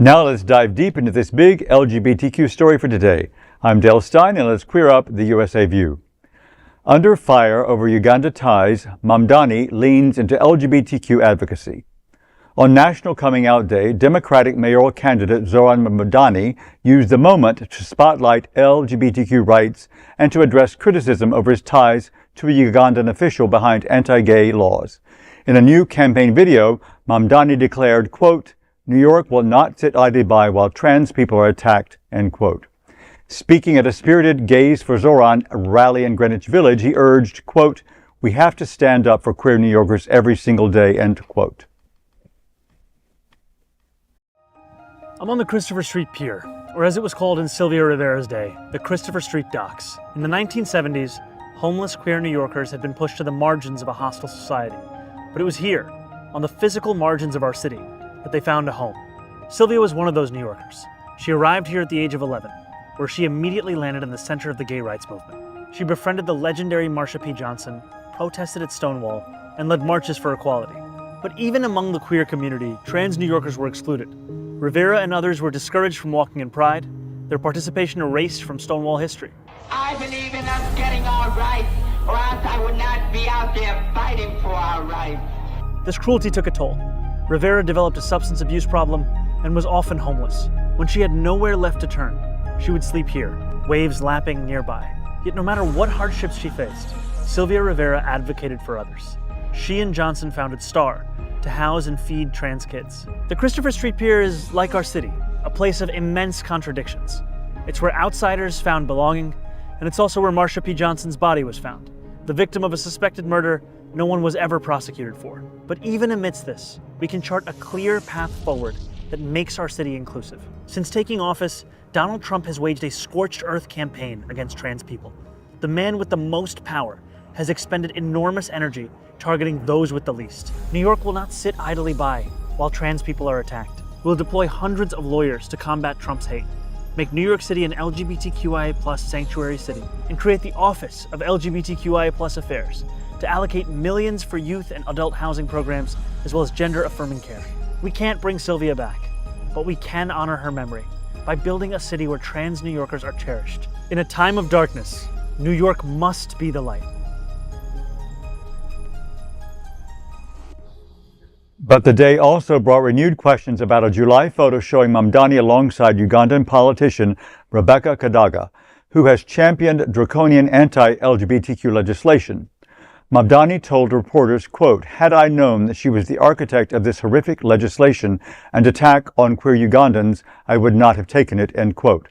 Now let's dive deep into this big LGBTQ story for today. I'm Dale Stein, and let's queer up the USA View. Under fire over Uganda ties, Mamdani leans into LGBTQ advocacy. On National Coming Out Day, Democratic mayoral candidate Zohran Mamdani used the moment to spotlight LGBTQ rights and to address criticism over his ties to a Ugandan official behind anti-gay laws. In a new campaign video, Mamdani declared, quote, "New York will not sit idly by while trans people are attacked," end quote. Speaking at a spirited Gays for Zohran rally in Greenwich Village, he urged, quote, "We have to stand up for queer New Yorkers every single day," end quote. I'm on the Christopher Street Pier, or as it was called in Sylvia Rivera's day, the Christopher Street Docks. In the 1970s, homeless queer New Yorkers had been pushed to the margins of a hostile society. But it was here, on the physical margins of our city, that they found a home. Sylvia was one of those New Yorkers. She arrived here at the age of 11, where she immediately landed in the center of the gay rights movement. She befriended the legendary Marsha P. Johnson, protested at Stonewall, and led marches for equality. But even among the queer community, trans New Yorkers were excluded. Rivera and others were discouraged from walking in pride, their participation erased from Stonewall history. I believe in us getting our rights, or else I would not be out there fighting for our rights. This cruelty took a toll. Rivera developed a substance abuse problem and was often homeless. When she had nowhere left to turn, she would sleep here, waves lapping nearby. Yet no matter what hardships she faced, Sylvia Rivera advocated for others. She and Johnson founded STAR to house and feed trans kids. The Christopher Street Pier is like our city, a place of immense contradictions. It's where outsiders found belonging, and it's also where Marsha P. Johnson's body was found, the victim of a suspected murder no one was ever prosecuted for. But even amidst this, we can chart a clear path forward that makes our city inclusive. Since taking office, Donald Trump has waged a scorched earth campaign against trans people. The man with the most power has expended enormous energy targeting those with the least. New York will not sit idly by while trans people are attacked. We'll deploy hundreds of lawyers to combat Trump's hate, make New York City an LGBTQIA+ sanctuary city, and create the Office of LGBTQIA+ Affairs to allocate millions for youth and adult housing programs, as well as gender-affirming care. We can't bring Sylvia back, but we can honor her memory by building a city where trans New Yorkers are cherished. In a time of darkness, New York must be the light. But the day also brought renewed questions about a July photo showing Mamdani alongside Ugandan politician Rebecca Kadaga, who has championed draconian anti-LGBTQ legislation. Mamdani told reporters, quote, "Had I known that she was the architect of this horrific legislation and attack on queer Ugandans, I would not have taken it," end quote.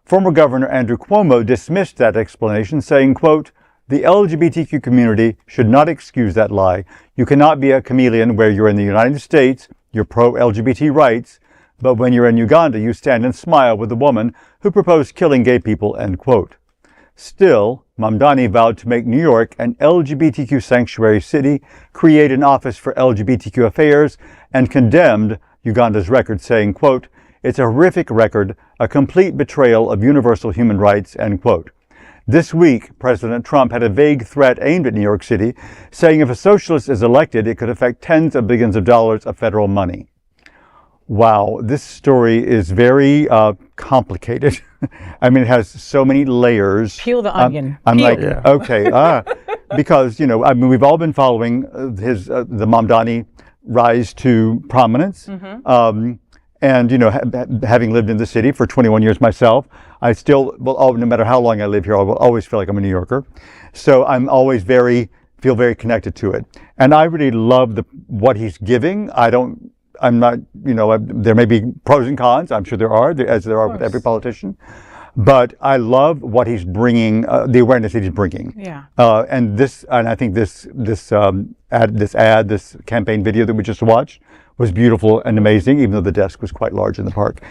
Former Governor Andrew Cuomo dismissed that explanation, saying, quote, "The LGBTQ community should not excuse that lie. You cannot be a chameleon where you're in the United States, you're pro-LGBT rights, but when you're in Uganda, you stand and smile with the woman who proposed killing gay people," end quote. Still, Mamdani vowed to make New York an LGBTQ sanctuary city, create an office for LGBTQ affairs, and condemned Uganda's record, saying, quote, "It's a horrific record, a complete betrayal of universal human rights," end quote. This week, President Trump had a vague threat aimed at New York City, saying if a socialist is elected, it could affect tens of billions of dollars of federal money. Wow, this story is very complicated. I mean, it has so many layers. Peel the onion. I'm Peel. like, yeah. Okay, because, you know, I mean, we've all been following the Mamdani rise to prominence. Mm-hmm. And, you know, having lived in the city for 21 years myself, I still will, no matter how long I live here, I will always feel like I'm a New Yorker. So I'm always feel very connected to it. And I really love what he's giving. I'm not, you know, there may be pros and cons. I'm sure there are, as there are with every politician. But I love what he's bringing, the awareness that he's bringing. Yeah. And I think this campaign video that we just watched was beautiful and amazing, even though the desk was quite large in the park.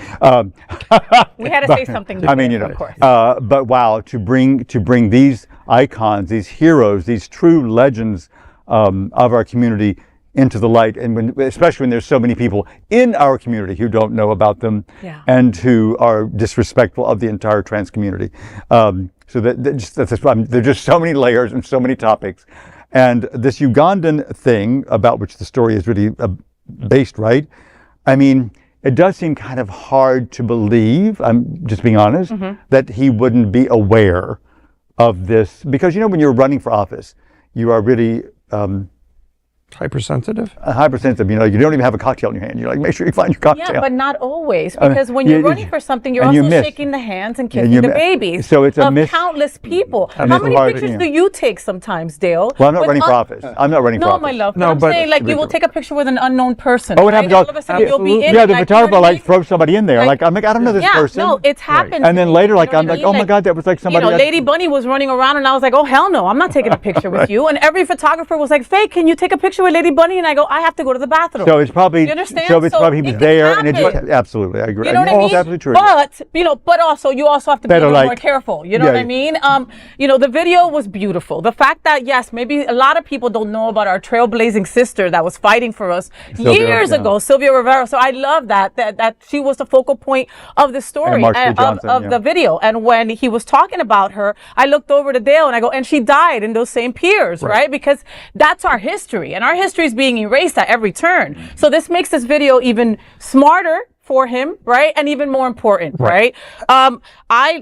We had to say something. I mean, you know, of course. But wow, to bring these icons, these heroes, these true legends of our community into the light, and especially when there's so many people in our community who don't know about them, and who are disrespectful of the entire trans community. So there's just so many layers and so many topics. And this Ugandan thing about which the story is really based, right? I mean, it does seem kind of hard to believe, I'm just being honest, that he wouldn't be aware of this. Because, you know, when you're running for office, you are really hypersensitive. Hypersensitive. You know, you don't even have a cocktail in your hand. You're like, make sure you find your cocktail. Yeah, but not always, because when you're running for something, you're also shaking the hands and kissing the babies so it's a of countless people. How many pictures do you take sometimes, Dale? Well, I'm not running for office. I'm not running for office. No, my love. No, but I'm saying, like, you will take a picture with an unknown person. Oh, it happens all of a sudden you'll be in the photographer like throws somebody in there. Like, I'm like, I don't know this person. Yeah, no, it's happened. And then later, like, I'm like, oh my God, that was like somebody. You know, Lady Bunny was running around, and I was like, oh hell no, I'm not taking a picture with you. And every photographer was like, Faye, can you take a picture with Lady Bunny? And I go, I have to go to the bathroom. So it's probably, you understand? So it's probably he was there, and it just, absolutely, I agree. You know what I mean? It's absolutely true. But you know, but also you also have to be a little more careful. You know what I mean? You know, the video was beautiful. The fact that yes, maybe a lot of people don't know about our trailblazing sister that was fighting for us years ago, Sylvia Rivera. So I love that she was the focal point of the story of the video. And when he was talking about her, I looked over to Dale and I go, and she died in those same piers, right? Because that's our history, and our history is being erased at every turn. So this makes this video even smarter for him, right? And even more important, right?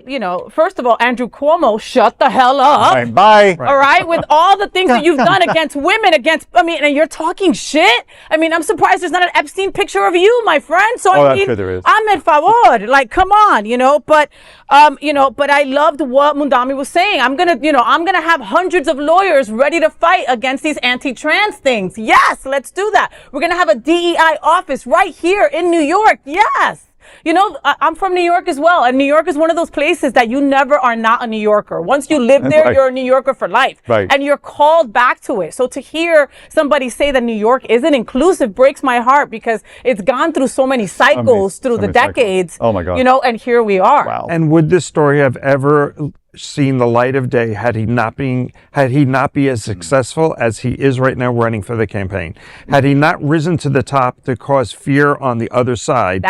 You know, first of all, Andrew Cuomo, shut the hell up. Bye. All right? With all the things that you've done against women, and you're talking shit. I mean, I'm surprised there's not an Epstein picture of you, my friend. So I mean, there is. I'm en favor. Like, come on, you know, but I loved what Mamdani was saying. I'm gonna have hundreds of lawyers ready to fight against these anti-trans things. Yes, let's do that. We're gonna have a DEI office right here in New York. Yes. You know, I'm from New York as well, and New York is one of those places that you never are not a New Yorker. Once you live there, you're a New Yorker for life, and you're called back to it. So to hear somebody say that New York isn't inclusive breaks my heart, because it's gone through so many cycles through the decades. Oh my God! You know, and here we are. Wow. And would this story have ever seen the light of day had he not been as successful as he is right now running for the campaign? Had he not risen to the top to cause fear on the other side,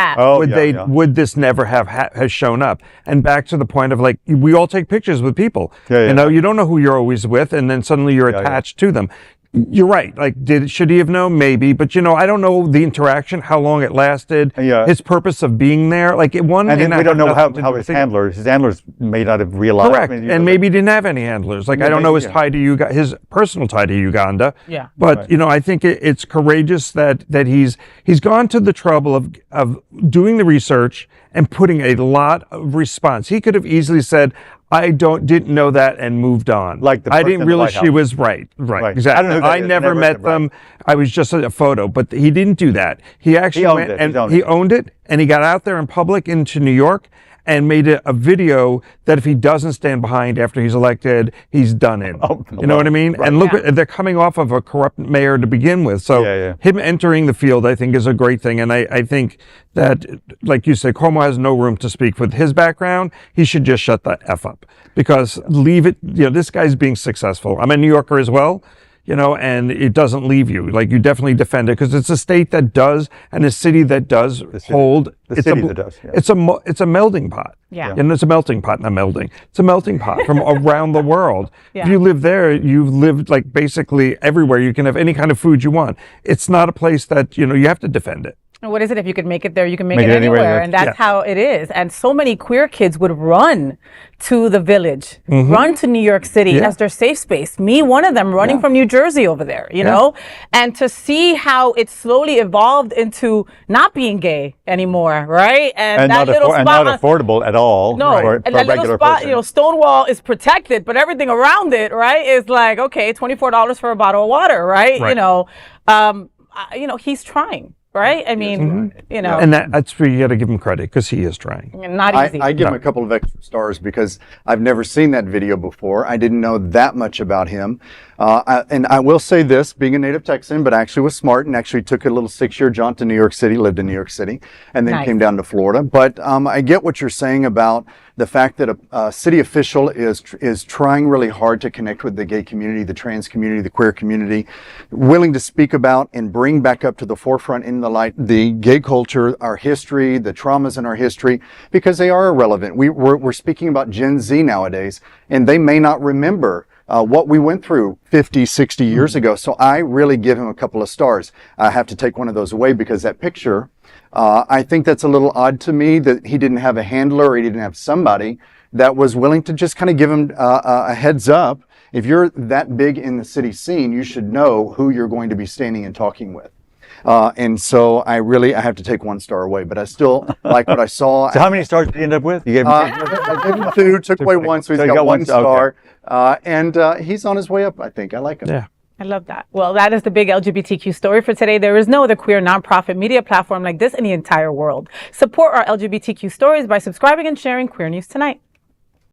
would this never have shown up? And back to the point of, like, we all take pictures with people. You know, you don't know who you're always with, and then suddenly you're attached to them. You're right. Like, should he have known? Maybe. But, you know, I don't know the interaction, how long it lasted, his purpose of being there. Like, and we don't know how his handlers may not have realized. Correct. And maybe he didn't have any handlers. Like, I don't know his tie to his personal tie to Uganda. Yeah. But, you know, I think it's courageous that he's gone to the trouble of doing the research and putting a lot of response. He could have easily said, I didn't know that, and moved on. Like I didn't realize she was right. Exactly. I never met them. I was just a photo, but he didn't do that. He actually went and he owned it, and he got out there in public into New York and made a video that if he doesn't stand behind after he's elected, he's done in. You know what I mean? Right. And look, they're coming off of a corrupt mayor to begin with. So him entering the field, I think, is a great thing. And I think that, like you said, Cuomo has no room to speak. With his background, he should just shut the F up, because leave it, you know, this guy's being successful. I'm a New Yorker as well. You know, and it doesn't leave you. Like, you definitely defend it, because it's a state that does, and a city that does hold. It's a melding pot. Yeah. And it's a melting pot, not melding. It's a melting pot from around the world. If you live there, you've lived, like, basically everywhere. You can have any kind of food you want. It's not a place that, you know, you have to defend it. What is it? If you could make it there, you can make it anywhere. And that's how it is. And so many queer kids would run to the Village, run to New York City as their safe space. Me, one of them, running from New Jersey over there, you know? And to see how it slowly evolved into not being gay anymore, right? And that little spot. And not affordable at all. No, and that little spot, you know, Stonewall is protected, but everything around it, right, is like, okay, $24 for a bottle of water, right? You know, he's trying. Right? I mean, you know. And that's where you got to give him credit, because he is trying. Not easy. I give him a couple of extra stars, because I've never seen that video before. I didn't know that much about him. And I will say this, being a native Texan, but actually was smart and actually took a little 6-year jaunt to New York City, lived in New York City, and then came down to Florida. But I get what you're saying about the fact that a city official is trying really hard to connect with the gay community, the trans community, the queer community, willing to speak about and bring back up to the forefront in the light the gay culture, our history, the traumas in our history, because they are irrelevant. We're speaking about Gen Z nowadays, and they may not remember what we went through 50, 60 years ago. So I really give him a couple of stars. I have to take one of those away because that picture, I think that's a little odd to me that he didn't have a handler or he didn't have somebody that was willing to just kind of give him a heads up. If you're that big in the city scene, you should know who you're going to be standing and talking with. And so I have to take 1 star away, but I still like what I saw. So how many stars did you end up with? You gave him I gave him 2, took away 1, so he's got 1 star. Okay. And he's on his way up, I think. I like him. Yeah. I love that. Well, that is the big LGBTQ story for today. There is no other queer nonprofit media platform like this in the entire world. Support our LGBTQ stories by subscribing and sharing Queer News Tonight.